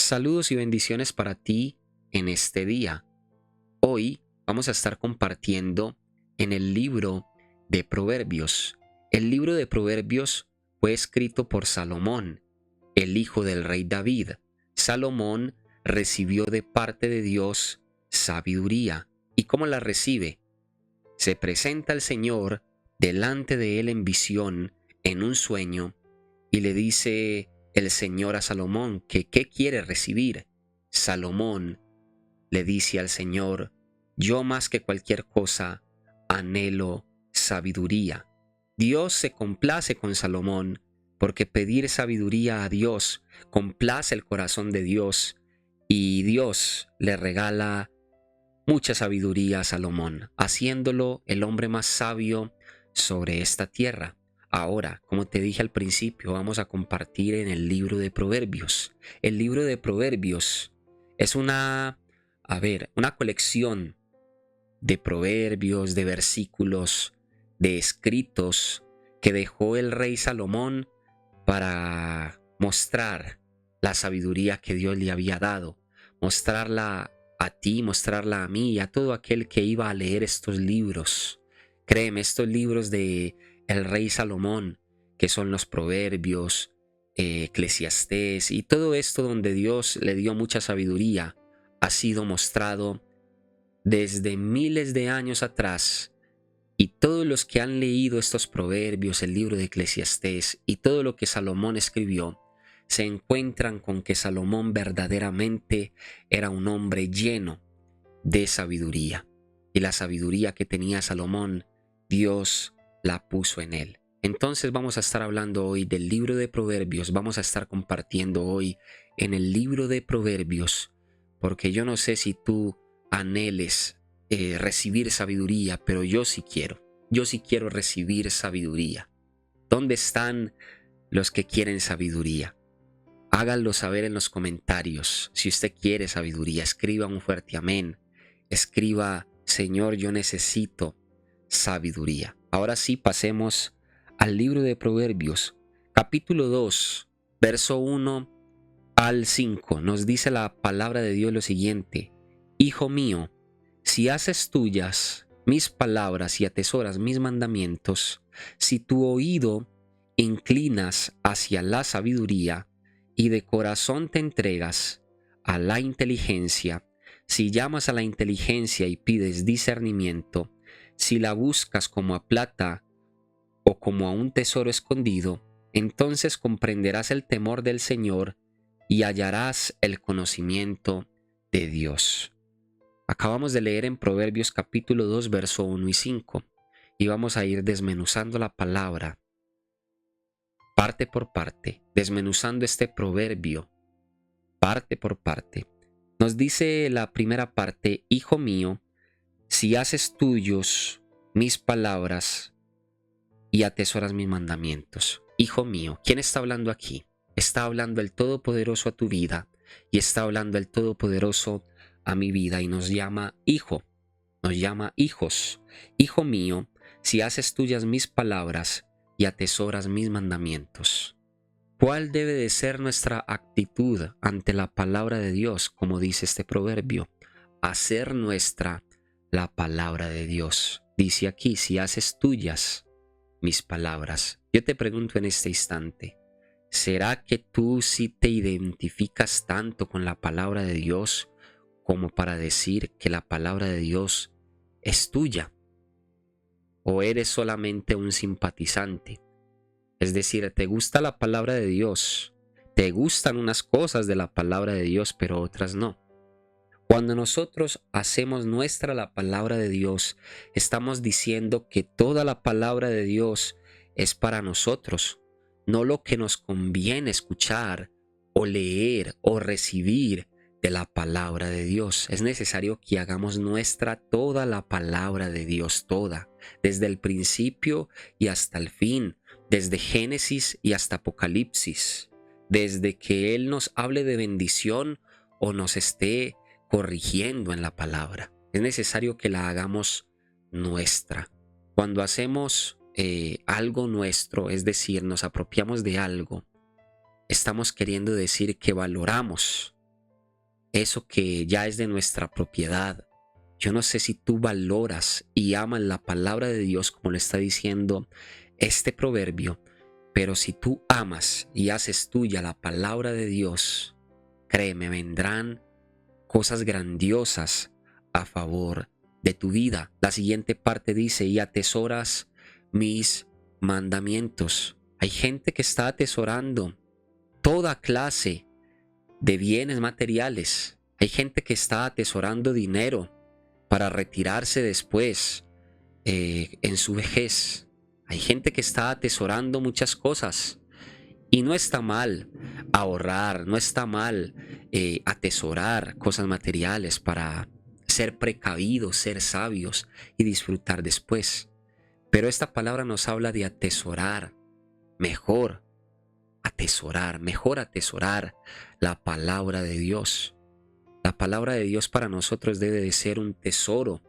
Saludos y bendiciones para ti en este día. Hoy vamos a estar compartiendo en el libro de Proverbios. El libro de Proverbios fue escrito por Salomón, el hijo del rey David. Salomón recibió de parte de Dios sabiduría. ¿Y cómo la recibe? Se presenta el Señor delante de él en visión, en un sueño, y le dice el Señor a Salomón que qué quiere recibir. Salomón le dice al Señor: yo más que cualquier cosa anhelo sabiduría. Dios se complace con Salomón, porque pedir sabiduría a Dios complace el corazón de Dios, y Dios le regala mucha sabiduría a Salomón, haciéndolo el hombre más sabio sobre esta tierra. Ahora, como te dije al principio, vamos a compartir en el libro de Proverbios. El libro de Proverbios es una colección de proverbios, de versículos, de escritos que dejó el rey Salomón para mostrar la sabiduría que Dios le había dado, mostrarla a ti, mostrarla a mí y a todo aquel que iba a leer estos libros. Créeme, estos libros de el rey Salomón, que son los proverbios, Eclesiastés y todo esto donde Dios le dio mucha sabiduría, ha sido mostrado desde miles de años atrás. Y todos los que han leído estos proverbios, el libro de Eclesiastés y todo lo que Salomón escribió, se encuentran con que Salomón verdaderamente era un hombre lleno de sabiduría. Y la sabiduría que tenía Salomón, Dios la puso en él. Entonces vamos a estar hablando hoy del libro de Proverbios, vamos a estar compartiendo hoy en el libro de Proverbios, porque yo no sé si tú anheles recibir sabiduría, pero yo sí quiero recibir sabiduría. ¿Dónde están los que quieren sabiduría? Háganlo saber en los comentarios. Si usted quiere sabiduría, escriba un fuerte amén. Escriba: Señor, yo necesito sabiduría. Ahora sí, pasemos al libro de Proverbios, capítulo 2, verso 1 al 5. Nos dice la palabra de Dios lo siguiente: Hijo mío, si haces tuyas mis palabras y atesoras mis mandamientos, si tu oído inclinas hacia la sabiduría y de corazón te entregas a la inteligencia, si llamas a la inteligencia y pides discernimiento, si la buscas como a plata o como a un tesoro escondido, entonces comprenderás el temor del Señor y hallarás el conocimiento de Dios. Acabamos de leer en Proverbios capítulo 2, verso 1 y 5, y vamos a ir desmenuzando la palabra parte por parte, desmenuzando este proverbio parte por parte. Nos dice la primera parte: Hijo mío, si haces tuyos mis palabras y atesoras mis mandamientos. Hijo mío, ¿quién está hablando aquí? Está hablando el Todopoderoso a tu vida y está hablando el Todopoderoso a mi vida y nos llama hijo, nos llama hijos. Hijo mío, si haces tuyas mis palabras y atesoras mis mandamientos. ¿Cuál debe de ser nuestra actitud ante la palabra de Dios? Como dice este proverbio, hacer nuestra la palabra de Dios. Dice aquí: si haces tuyas mis palabras. Yo te pregunto en este instante, ¿será que tú sí te identificas tanto con la palabra de Dios como para decir que la palabra de Dios es tuya? ¿O eres solamente un simpatizante? Es decir, te gusta la palabra de Dios, te gustan unas cosas de la palabra de Dios, pero otras no. Cuando nosotros hacemos nuestra la palabra de Dios, estamos diciendo que toda la palabra de Dios es para nosotros, no lo que nos conviene escuchar o leer o recibir de la palabra de Dios. Es necesario que hagamos nuestra toda la palabra de Dios, toda, desde el principio y hasta el fin, desde Génesis y hasta Apocalipsis, desde que Él nos hable de bendición o nos esté corrigiendo en la palabra. Es necesario que la hagamos nuestra. Cuando hacemos algo nuestro, es decir, nos apropiamos de algo, estamos queriendo decir que valoramos eso que ya es de nuestra propiedad. Yo no sé si tú valoras y amas la palabra de Dios como lo está diciendo este proverbio, pero si tú amas y haces tuya la palabra de Dios, créeme, vendrán cosas grandiosas a favor de tu vida. La siguiente parte dice, y atesoras mis mandamientos. Hay gente que está atesorando toda clase de bienes materiales. Hay gente que está atesorando dinero para retirarse después en su vejez. Hay gente que está atesorando muchas cosas y no está mal ahorrar, no está mal atesorar cosas materiales para ser precavidos, ser sabios y disfrutar después. Pero esta palabra nos habla de atesorar, mejor mejor atesorar la palabra de Dios. La palabra de Dios para nosotros debe de ser un tesoro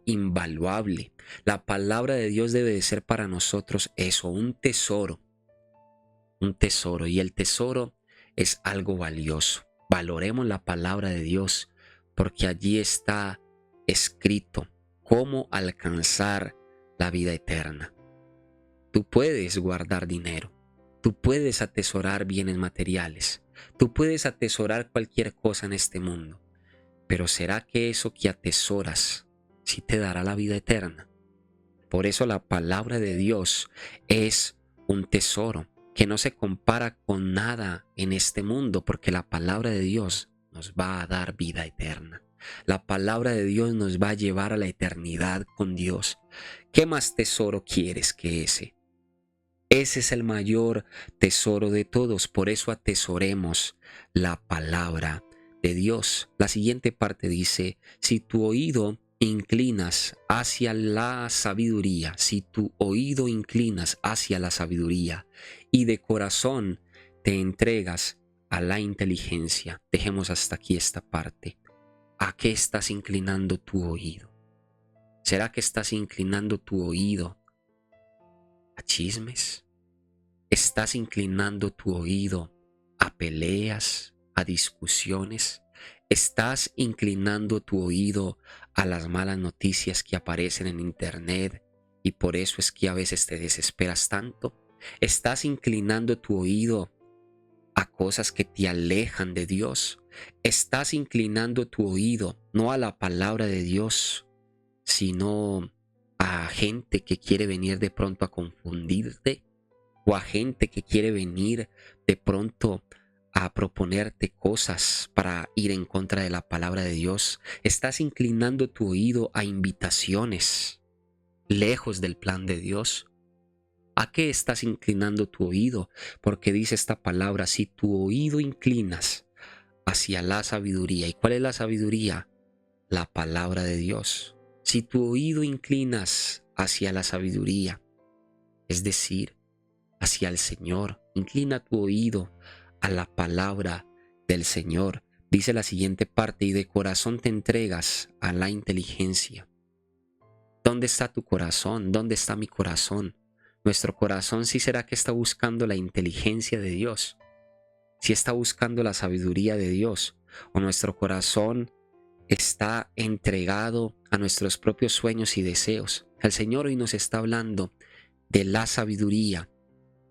invaluable. La palabra de Dios debe de ser para nosotros eso, un tesoro. Y el tesoro es algo valioso. Valoremos la palabra de Dios porque allí está escrito cómo alcanzar la vida eterna. Tú puedes guardar dinero, tú puedes atesorar bienes materiales, tú puedes atesorar cualquier cosa en este mundo, pero ¿será que eso que atesoras sí te dará la vida eterna? Por eso la palabra de Dios es un tesoro que no se compara con nada en este mundo, porque la palabra de Dios nos va a dar vida eterna. La palabra de Dios nos va a llevar a la eternidad con Dios. ¿Qué más tesoro quieres que ese? Ese es el mayor tesoro de todos, por eso atesoremos la palabra de Dios. La siguiente parte dice, si tu oído inclinas hacia la sabiduría, si tu oído inclinas hacia la sabiduría y de corazón te entregas a la inteligencia. Dejemos hasta aquí esta parte. ¿A qué estás inclinando tu oído? ¿Será que estás inclinando tu oído a chismes? ¿Estás inclinando tu oído a peleas, a discusiones? ¿Estás inclinando tu oído a las malas noticias que aparecen en internet y por eso es que a veces te desesperas tanto? ¿Estás inclinando tu oído a cosas que te alejan de Dios? ¿Estás inclinando tu oído no a la palabra de Dios, sino a gente que quiere venir de pronto a confundirte? ¿O a gente que quiere venir de pronto a proponerte cosas para ir en contra de la palabra de Dios? ¿Estás inclinando tu oído a invitaciones lejos del plan de Dios? ¿A qué estás inclinando tu oído? Porque dice esta palabra, si tu oído inclinas hacia la sabiduría. ¿Y cuál es la sabiduría? La palabra de Dios. Si tu oído inclinas hacia la sabiduría, es decir, hacia el Señor, inclina tu oído a la palabra del Señor. Dice la siguiente parte, y de corazón te entregas a la inteligencia. ¿Dónde está tu corazón? ¿Dónde está mi corazón? Nuestro corazón sí será que está buscando la inteligencia de Dios, si está buscando la sabiduría de Dios, o nuestro corazón está entregado a nuestros propios sueños y deseos. El Señor hoy nos está hablando de la sabiduría.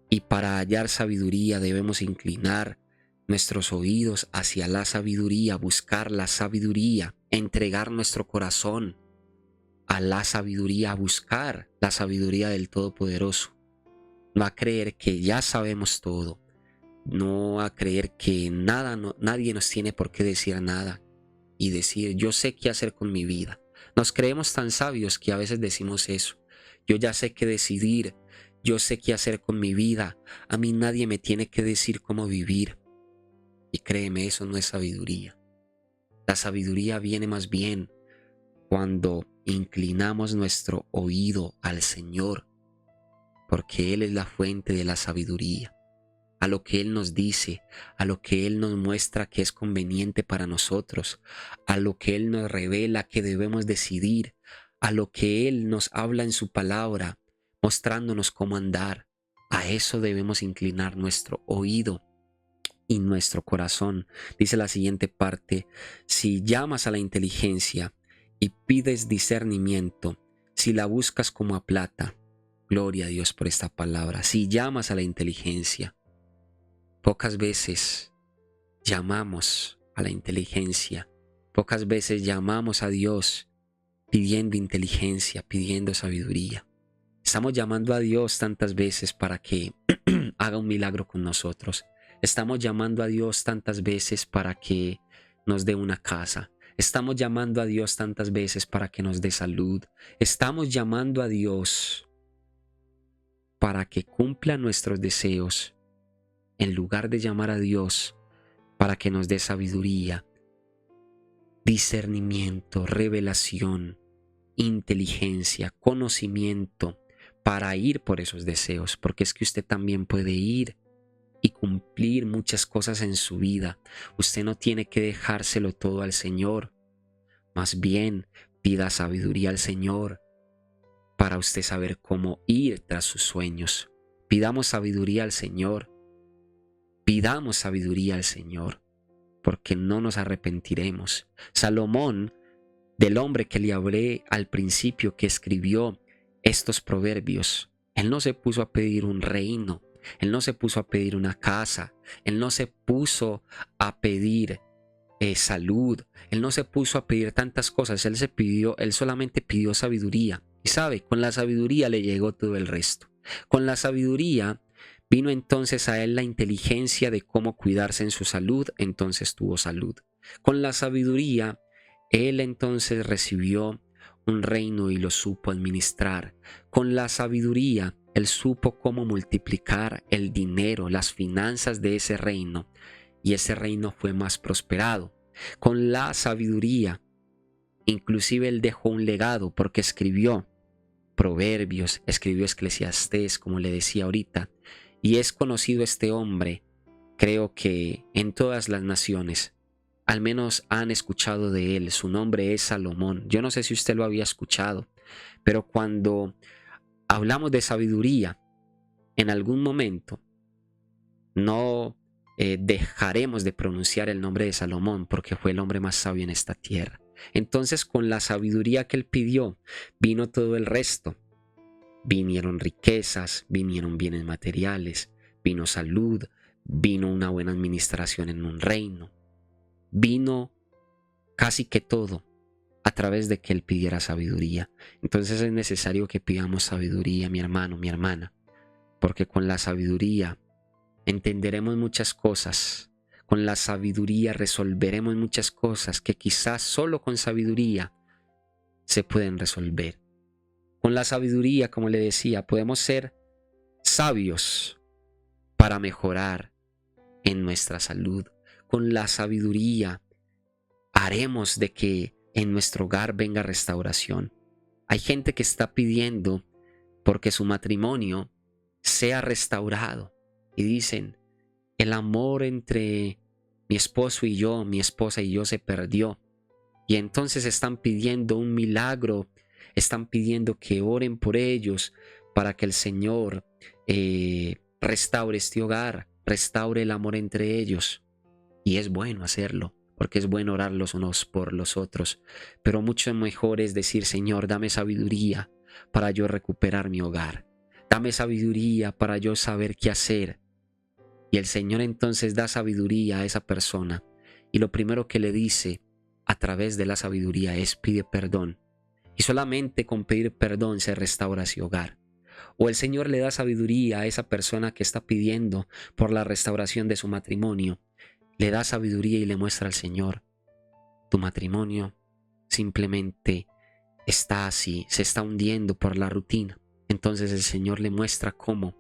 Y para hallar sabiduría debemos inclinar nuestros oídos hacia la sabiduría, buscar la sabiduría, entregar nuestro corazón a la sabiduría, a buscar la sabiduría del Todopoderoso. No a creer que ya sabemos todo, no a creer que nadie nos tiene por qué decir nada y decir yo sé qué hacer con mi vida. Nos creemos tan sabios que a veces decimos eso. Yo ya sé qué decidir. Yo sé qué hacer con mi vida. A mí nadie me tiene que decir cómo vivir. Y créeme, eso no es sabiduría. La sabiduría viene más bien cuando inclinamos nuestro oído al Señor, porque Él es la fuente de la sabiduría. A lo que Él nos dice, a lo que Él nos muestra que es conveniente para nosotros, a lo que Él nos revela que debemos decidir, a lo que Él nos habla en su palabra, mostrándonos cómo andar. A eso debemos inclinar nuestro oído. y nuestro corazón. Dice la siguiente parte: si llamas a la inteligencia y pides discernimiento, si la buscas como a plata. Gloria a Dios por esta palabra. Si llamas a la inteligencia, pocas veces llamamos a la inteligencia, pocas veces llamamos a Dios pidiendo inteligencia, pidiendo sabiduría. Estamos llamando a Dios tantas veces para que haga un milagro con nosotros. Estamos llamando a Dios tantas veces para que nos dé una casa. Estamos llamando a Dios tantas veces para que nos dé salud. Estamos llamando a Dios para que cumpla nuestros deseos, en lugar de llamar a Dios para que nos dé sabiduría, discernimiento, revelación, inteligencia, conocimiento para ir por esos deseos, porque es que usted también puede ir y cumplir muchas cosas en su vida. Usted no tiene que dejárselo todo al Señor, más bien pida sabiduría al Señor para usted saber cómo ir tras sus sueños. Pidamos sabiduría al Señor, pidamos sabiduría al Señor, porque no nos arrepentiremos. Salomón, del hombre que le hablé al principio, que escribió estos proverbios, él no se puso a pedir un reino, él no se puso a pedir una casa, él no se puso a pedir salud, él no se puso a pedir tantas cosas, él solamente pidió sabiduría. Y sabe, con la sabiduría le llegó todo el resto. Con la sabiduría vino entonces a él la inteligencia de cómo cuidarse en su salud, entonces tuvo salud. Con la sabiduría, él entonces recibió un reino y lo supo administrar. Con la sabiduría, él supo cómo multiplicar el dinero, las finanzas de ese reino, y ese reino fue más prosperado. Con la sabiduría, inclusive él dejó un legado porque escribió Proverbios, escribió Eclesiastés, como le decía ahorita, y es conocido este hombre, creo que en todas las naciones, al menos han escuchado de él. Su nombre es Salomón. Yo no sé si usted lo había escuchado, pero cuando hablamos de sabiduría, en algún momento no dejaremos de pronunciar el nombre de Salomón, porque fue el hombre más sabio en esta tierra. Entonces, con la sabiduría que él pidió, vino todo el resto. Vinieron riquezas, vinieron bienes materiales, vino salud, vino una buena administración en un reino. Vino casi que todo a través de que él pidiera sabiduría. Entonces es necesario que pidamos sabiduría, mi hermano, mi hermana, porque con la sabiduría entenderemos muchas cosas. Con la sabiduría resolveremos muchas cosas que quizás solo con sabiduría se pueden resolver. Con la sabiduría, como le decía, podemos ser sabios para mejorar en nuestra salud. Con la sabiduría haremos de que en nuestro hogar venga restauración. Hay gente que está pidiendo porque su matrimonio sea restaurado y dicen: el amor entre mi esposo y yo, mi esposa y yo se perdió. Y entonces están pidiendo un milagro, están pidiendo que oren por ellos para que el Señor restaure este hogar, restaure el amor entre ellos. Y es bueno hacerlo, porque es bueno orar los unos por los otros. Pero mucho mejor es decir: Señor, dame sabiduría para yo recuperar mi hogar. Dame sabiduría para yo saber qué hacer. Y el Señor entonces da sabiduría a esa persona. Y lo primero que le dice a través de la sabiduría es: pide perdón. Y solamente con pedir perdón se restaura ese hogar. O el Señor le da sabiduría a esa persona que está pidiendo por la restauración de su matrimonio. Le da sabiduría y le muestra al Señor: tu matrimonio simplemente está así, se está hundiendo por la rutina. Entonces el Señor le muestra cómo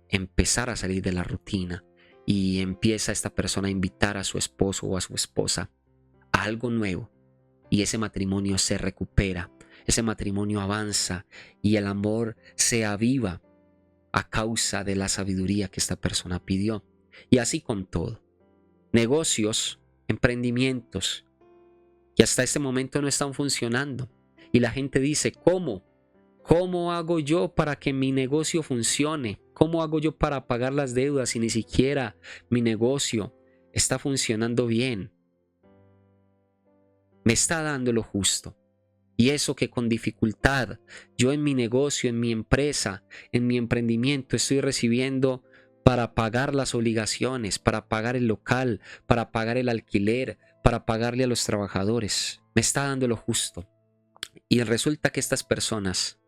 empezar a salir de la rutina, y empieza esta persona a invitar a su esposo o a su esposa a algo nuevo, y ese matrimonio se recupera, ese matrimonio avanza y el amor se aviva a causa de la sabiduría que esta persona pidió. Y así con todo. Negocios, emprendimientos que hasta este momento no están funcionando, y la gente dice: ¿cómo? ¿Cómo hago yo para que mi negocio funcione? ¿Cómo hago yo para pagar las deudas si ni siquiera mi negocio está funcionando bien, me está dando lo justo. Y eso que con dificultad yo en mi negocio, en mi empresa, en mi emprendimiento estoy recibiendo para pagar las obligaciones, para pagar el local, para pagar el alquiler, para pagarle a los trabajadores. Me está dando lo justo. Y resulta que estas personas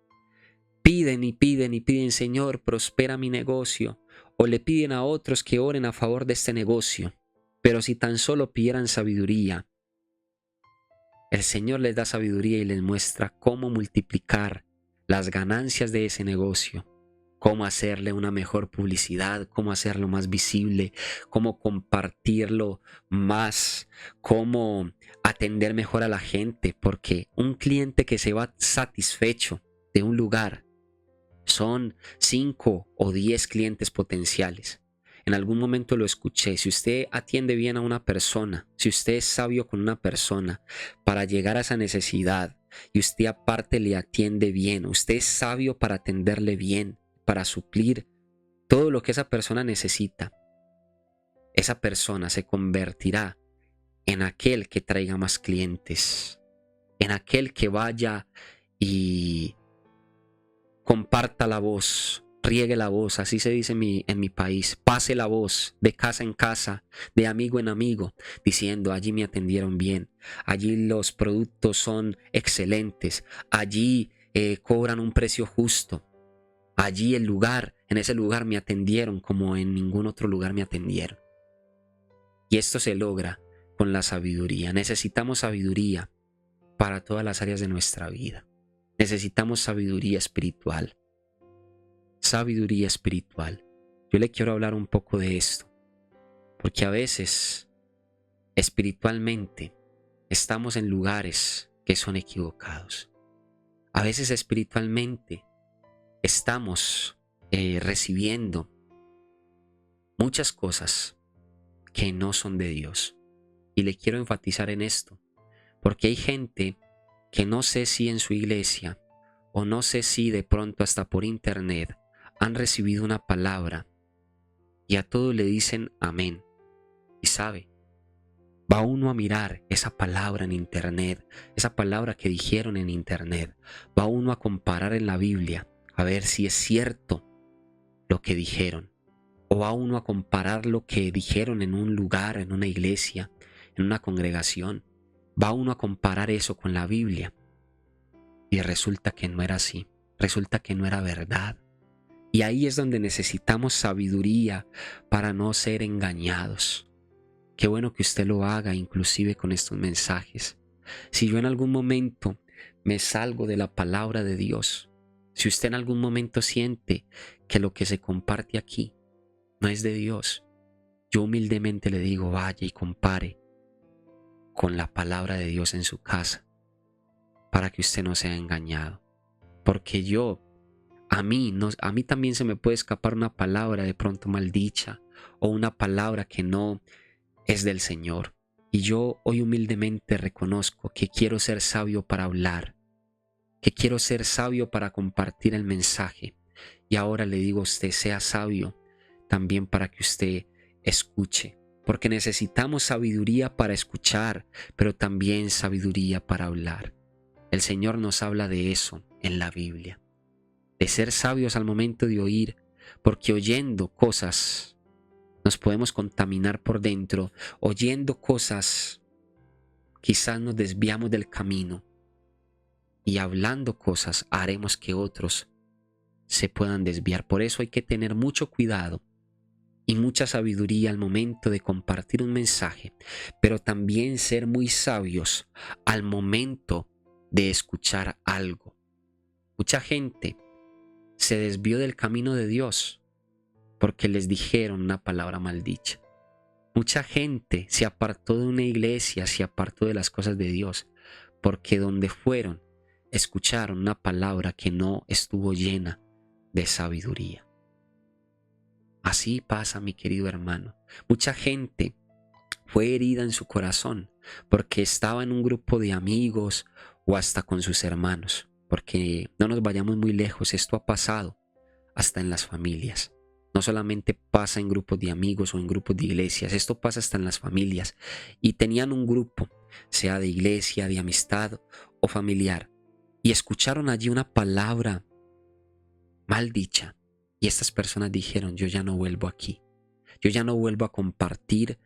piden y piden y piden, Señor, prospera mi negocio. O le piden a otros que oren a favor de este negocio. Pero si tan solo pidieran sabiduría, el Señor les da sabiduría y les muestra cómo multiplicar las ganancias de ese negocio, cómo hacerle una mejor publicidad, cómo hacerlo más visible, cómo compartirlo más, cómo atender mejor a la gente, porque un cliente que se va satisfecho de un lugar son 5 o 10 clientes potenciales. En algún momento lo escuché, si usted atiende bien a una persona, si usted es sabio con una persona para llegar a esa necesidad y usted aparte le atiende bien, usted es sabio para atenderle bien, para suplir todo lo que esa persona necesita, esa persona se convertirá en aquel que traiga más clientes, en aquel que vaya y comparta la voz, riegue la voz, así se dice en mi país, pase la voz de casa en casa, de amigo en amigo, diciendo allí me atendieron bien, allí los productos son excelentes, allí cobran un precio justo, allí en ese lugar me atendieron como en ningún otro lugar me atendieron. Y esto se logra con la sabiduría. Necesitamos sabiduría para todas las áreas de nuestra vida. Necesitamos sabiduría espiritual. Sabiduría espiritual. Yo le quiero hablar un poco de esto, porque a veces espiritualmente estamos en lugares que son equivocados. A veces espiritualmente estamos recibiendo muchas cosas que no son de Dios. Y le quiero enfatizar en esto, porque hay gente que no sé si en su iglesia o no sé si de pronto hasta por internet han recibido una palabra y a todo le dicen amén. Y sabe, va uno a mirar esa palabra en internet, esa palabra que dijeron en internet, va uno a comparar en la Biblia a ver si es cierto lo que dijeron, o va uno a comparar lo que dijeron en un lugar, en una iglesia, en una congregación, va uno a comparar eso con la Biblia y resulta que no era así, resulta que no era verdad. Y ahí es donde necesitamos sabiduría para no ser engañados. Qué bueno que usted lo haga inclusive con estos mensajes. Si yo en algún momento me salgo de la palabra de Dios, si usted en algún momento siente que lo que se comparte aquí no es de Dios, yo humildemente le digo, vaya y compare con la palabra de Dios en su casa para que usted no sea engañado. Porque a mí también se me puede escapar una palabra de pronto maldicha o una palabra que no es del Señor. Y yo hoy humildemente reconozco que quiero ser sabio para hablar, que quiero ser sabio para compartir el mensaje. Y ahora le digo a usted, sea sabio también para que usted escuche. Porque necesitamos sabiduría para escuchar, pero también sabiduría para hablar. El Señor nos habla de eso en la Biblia. De ser sabios al momento de oír, porque oyendo cosas nos podemos contaminar por dentro. Oyendo cosas quizás nos desviamos del camino y hablando cosas haremos que otros se puedan desviar. Por eso hay que tener mucho cuidado y mucha sabiduría al momento de compartir un mensaje, pero también ser muy sabios al momento de escuchar algo. Mucha gente se desvió del camino de Dios porque les dijeron una palabra maldicha. Mucha gente se apartó de una iglesia, se apartó de las cosas de Dios, porque donde fueron, escucharon una palabra que no estuvo llena de sabiduría. Así pasa, mi querido hermano. Mucha gente fue herida en su corazón porque estaba en un grupo de amigos o hasta con sus hermanos. Porque no nos vayamos muy lejos, esto ha pasado hasta en las familias. No solamente pasa en grupos de amigos o en grupos de iglesias, esto pasa hasta en las familias. Y tenían un grupo, sea de iglesia, de amistad o familiar, y escucharon allí una palabra mal dicha. Y estas personas dijeron, yo ya no vuelvo aquí, yo ya no vuelvo a compartir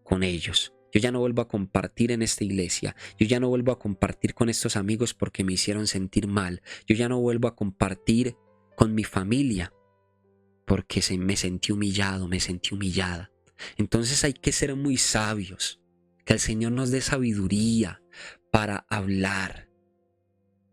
con ellos. Yo ya no vuelvo a compartir en esta iglesia. Yo ya no vuelvo a compartir con estos amigos porque me hicieron sentir mal. Yo ya no vuelvo a compartir con mi familia porque me sentí humillado, me sentí humillada. Entonces hay que ser muy sabios. Que el Señor nos dé sabiduría para hablar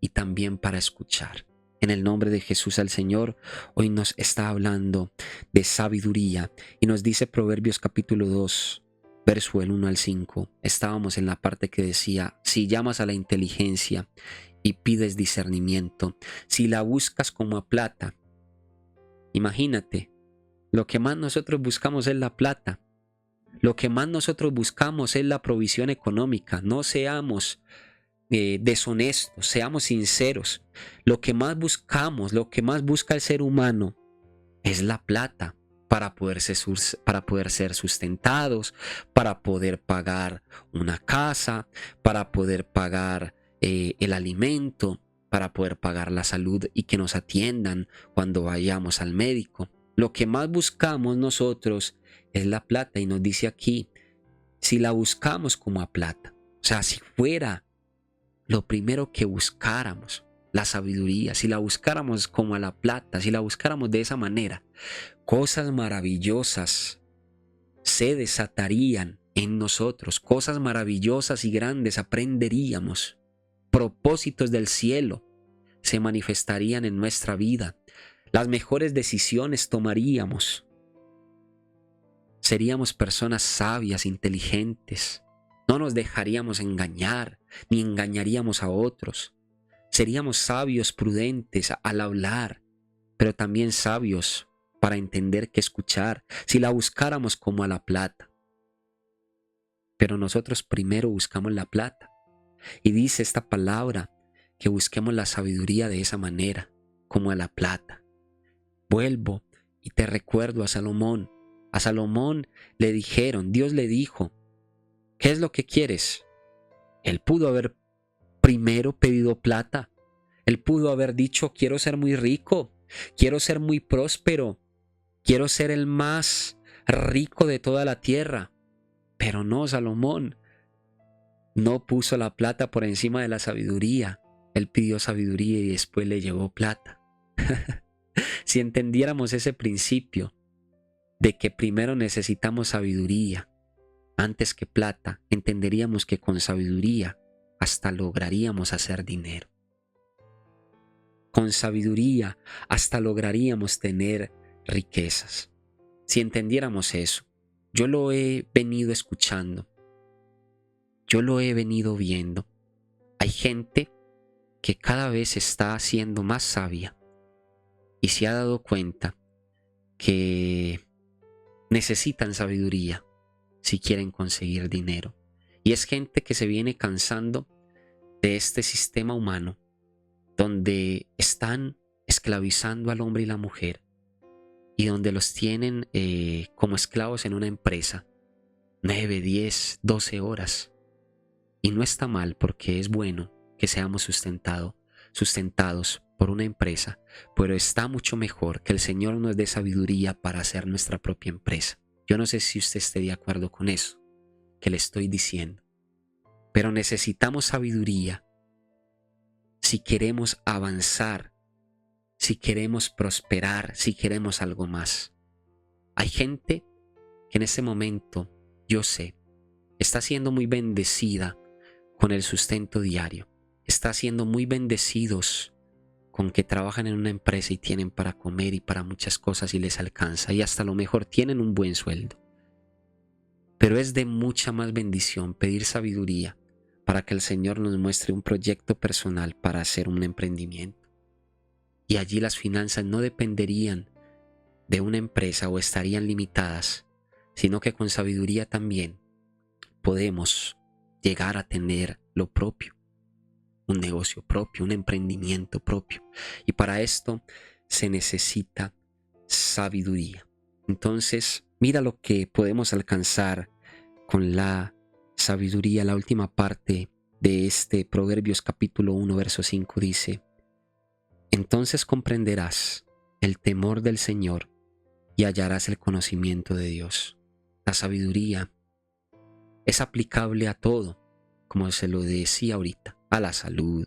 y también para escuchar. En el nombre de Jesús el Señor hoy nos está hablando de sabiduría y nos dice Proverbios capítulo 2. Verso del 1 al 5, estábamos en la parte que decía, si llamas a la inteligencia y pides discernimiento, si la buscas como a plata, imagínate, lo que más nosotros buscamos es la plata, lo que más nosotros buscamos es la provisión económica, no seamos deshonestos, seamos sinceros, lo que más buscamos, lo que más busca el ser humano es la plata. Para poder ser sustentados, para poder pagar una casa, para poder pagar el alimento, para poder pagar la salud y que nos atiendan cuando vayamos al médico. Lo que más buscamos nosotros es la plata y nos dice aquí, si la buscamos como a plata, o sea, si fuera lo primero que buscáramos, la sabiduría, si la buscáramos como a la plata, si la buscáramos de esa manera, cosas maravillosas se desatarían en nosotros, cosas maravillosas y grandes aprenderíamos, propósitos del cielo se manifestarían en nuestra vida, las mejores decisiones tomaríamos, seríamos personas sabias, inteligentes, no nos dejaríamos engañar, ni engañaríamos a otros, seríamos sabios, prudentes al hablar, pero también sabios para entender que escuchar, si la buscáramos como a la plata. Pero nosotros primero buscamos la plata. Y dice esta palabra que busquemos la sabiduría de esa manera, como a la plata. Vuelvo y te recuerdo a Salomón. A Salomón le dijeron, Dios le dijo, ¿qué es lo que quieres? Él pudo haber primero pedido plata. Él pudo haber dicho, quiero ser muy rico, quiero ser muy próspero, quiero ser el más rico de toda la tierra. Pero no, Salomón no puso la plata por encima de la sabiduría. Él pidió sabiduría y después le llegó plata. Si entendiéramos ese principio de que primero necesitamos sabiduría antes que plata, entenderíamos que con sabiduría hasta lograríamos hacer dinero. Con sabiduría hasta lograríamos tener riquezas. Si entendiéramos eso, yo lo he venido escuchando, yo lo he venido viendo. Hay gente que cada vez está siendo más sabia y se ha dado cuenta que necesitan sabiduría si quieren conseguir dinero. Y es gente que se viene cansando de este sistema humano donde están esclavizando al hombre y la mujer y donde los tienen como esclavos en una empresa 9, 10, 12 horas. Y no está mal porque es bueno que seamos sustentados por una empresa, pero está mucho mejor que el Señor nos dé sabiduría para hacer nuestra propia empresa. Yo no sé si usted esté de acuerdo con eso que le estoy diciendo, pero necesitamos sabiduría si queremos avanzar, si queremos prosperar, si queremos algo más. Hay gente que en este momento, yo sé, está siendo muy bendecida con el sustento diario. Está siendo muy bendecidos con que trabajan en una empresa y tienen para comer y para muchas cosas y les alcanza. Y hasta a lo mejor tienen un buen sueldo. Pero es de mucha más bendición pedir sabiduría para que el Señor nos muestre un proyecto personal para hacer un emprendimiento. Y allí las finanzas no dependerían de una empresa o estarían limitadas, sino que con sabiduría también podemos llegar a tener lo propio, un negocio propio, un emprendimiento propio. Y para esto se necesita sabiduría. Entonces, mira lo que podemos alcanzar con la sabiduría. La última parte de este Proverbios capítulo 1, verso 5 dice: entonces comprenderás el temor del Señor y hallarás el conocimiento de Dios. La sabiduría es aplicable a todo, como se lo decía ahorita, a la salud,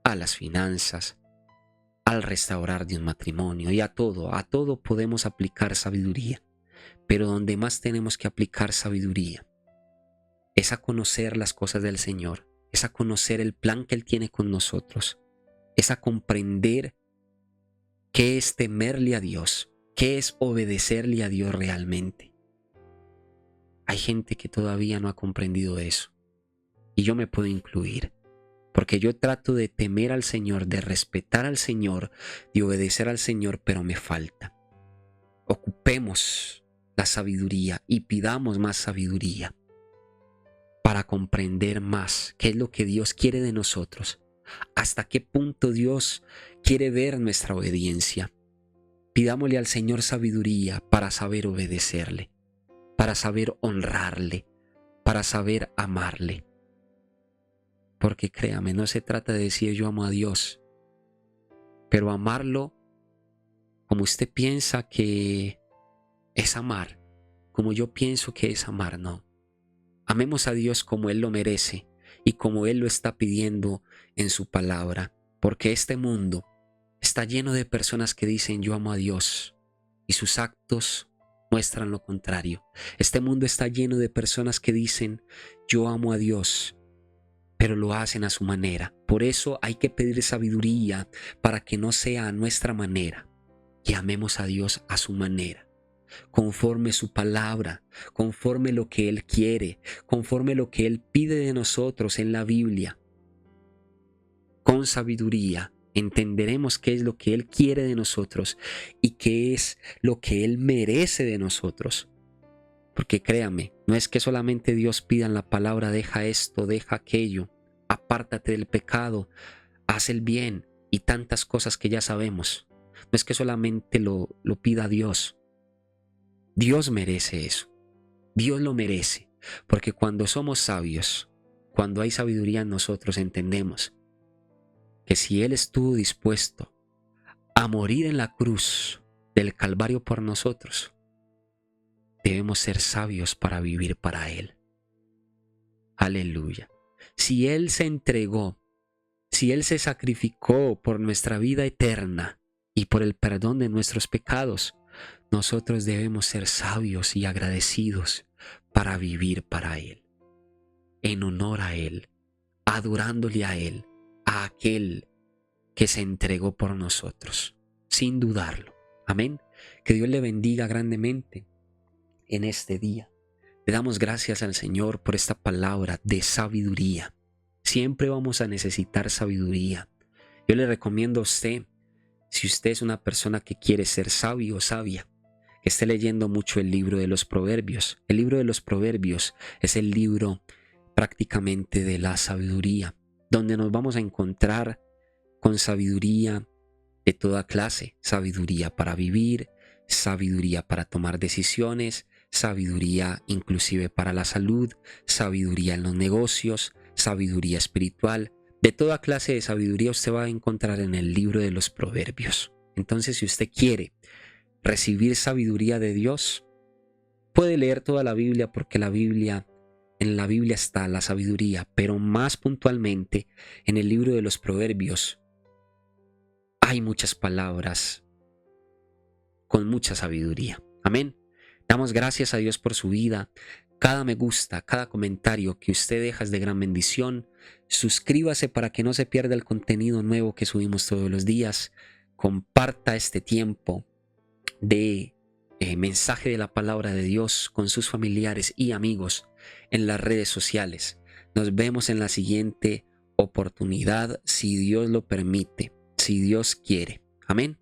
a las finanzas, al restaurar de un matrimonio y a todo podemos aplicar sabiduría. Pero donde más tenemos que aplicar sabiduría es a conocer las cosas del Señor, es a conocer el plan que Él tiene con nosotros, es a comprender qué es temerle a Dios, qué es obedecerle a Dios realmente. Hay gente que todavía no ha comprendido eso, y yo me puedo incluir, porque yo trato de temer al Señor, de respetar al Señor, de obedecer al Señor, pero me falta. Ocupemos la sabiduría y pidamos más sabiduría para comprender más qué es lo que Dios quiere de nosotros, hasta qué punto Dios quiere ver nuestra obediencia. Pidámosle al Señor sabiduría para saber obedecerle, para saber honrarle, para saber amarle. Porque créame, no se trata de decir yo amo a Dios, pero amarlo como usted piensa que es amar, como yo pienso que es amar, no. Amemos a Dios como Él lo merece y como Él lo está pidiendo en su palabra, porque este mundo está lleno de personas que dicen yo amo a Dios y sus actos muestran lo contrario. Este mundo está lleno de personas que dicen yo amo a Dios, pero lo hacen a su manera. Por eso hay que pedir sabiduría para que no sea a nuestra manera, que amemos a Dios a su manera, conforme su palabra, conforme lo que Él quiere, conforme lo que Él pide de nosotros en la Biblia. Con sabiduría entenderemos qué es lo que Él quiere de nosotros y qué es lo que Él merece de nosotros. Porque créame, no es que solamente Dios pida en la palabra deja esto, deja aquello, apártate del pecado, haz el bien y tantas cosas que ya sabemos. No es que solamente lo pida Dios. Dios merece eso. Dios lo merece. Porque cuando somos sabios, cuando hay sabiduría en nosotros, entendemos que si Él estuvo dispuesto a morir en la cruz del Calvario por nosotros, debemos ser sabios para vivir para Él. Aleluya. Si Él se entregó, si Él se sacrificó por nuestra vida eterna y por el perdón de nuestros pecados, nosotros debemos ser sabios y agradecidos para vivir para Él, en honor a Él, adorándole a Él, a aquel que se entregó por nosotros, sin dudarlo. Amén. Que Dios le bendiga grandemente en este día. Le damos gracias al Señor por esta palabra de sabiduría. Siempre vamos a necesitar sabiduría. Yo le recomiendo a usted, si usted es una persona que quiere ser sabio o sabia, que esté leyendo mucho el libro de los Proverbios. El libro de los Proverbios es el libro prácticamente de la sabiduría, donde nos vamos a encontrar con sabiduría de toda clase, sabiduría para vivir, sabiduría para tomar decisiones, sabiduría inclusive para la salud, sabiduría en los negocios, sabiduría espiritual. De toda clase de sabiduría usted va a encontrar en el libro de los Proverbios. Entonces, si usted quiere recibir sabiduría de Dios, puede leer toda la Biblia, porque en la Biblia está la sabiduría, pero más puntualmente en el libro de los Proverbios hay muchas palabras con mucha sabiduría. Amén. Damos gracias a Dios por su vida. Cada me gusta, cada comentario que usted deja es de gran bendición. Suscríbase para que no se pierda el contenido nuevo que subimos todos los días. Comparta este tiempo de mensaje de la palabra de Dios con sus familiares y amigos en las redes sociales. Nos vemos en la siguiente oportunidad, si Dios lo permite, si Dios quiere. Amén.